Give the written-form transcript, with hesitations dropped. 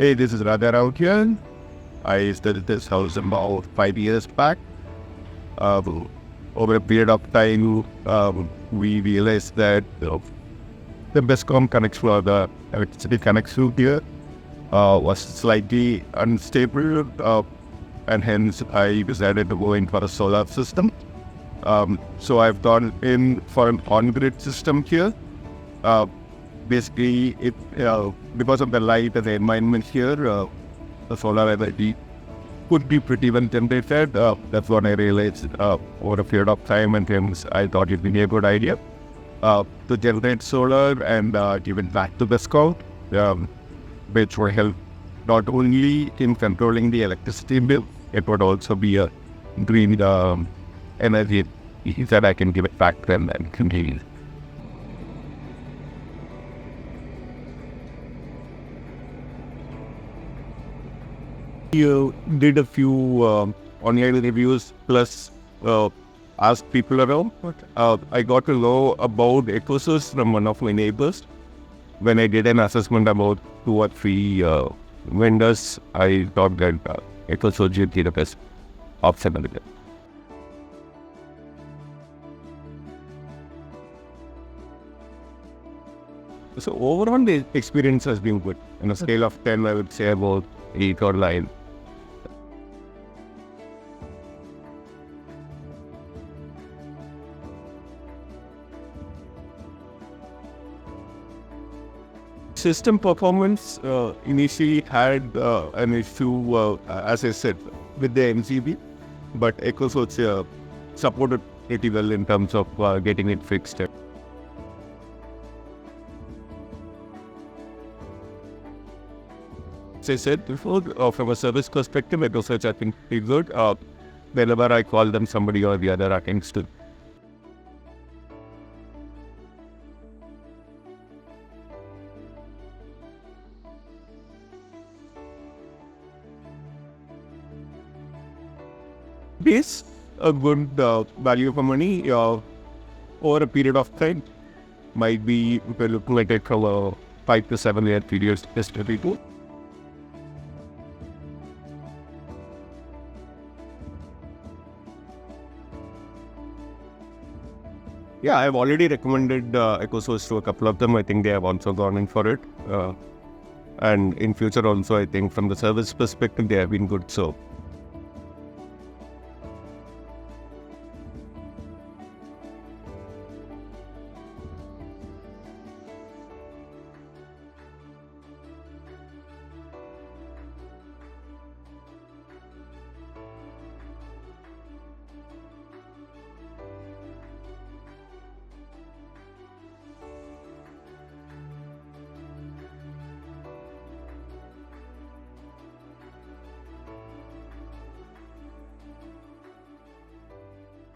Hey, this is Rajaram here. I started this house about 5 years back. Over a period of time, we realized that the BESCOM connection or the electricity connection here was slightly unstable, and hence I decided to go in for a solar system. So I've gone in for an on-grid system here. Basically, because of the light and the environment here, the solar energy could be pretty well generated. That's what I realized over a period of time, and hence I thought it'd be a good idea to generate solar and give it back to BESCOM, which will help not only in controlling the electricity bill, it would also be a green energy that I can give it back to them and continue. You did a few online reviews plus asked people around. I got to know about EcoSoch from one of my neighbors. When I did an assessment about 2 or 3 vendors, I thought that EcoSoch would be the best option. So overall, the experience has been good. On a scale of 10, I would say about 8 or 9. System performance initially had an issue, as I said, with the MCB, but EcoSoch supported pretty well in terms of getting it fixed. As I said before, from a service perspective, EcoSoch I think pretty good. Whenever I call them, somebody or the other attends to. Base a good value for money over a period of time. Might be we're looking at it from a 5 to 7 year period history too. Yeah, I've already recommended EcoSoch to a couple of them. I think they have also gone in for it. And in future also, I think from the service perspective, they have been good. So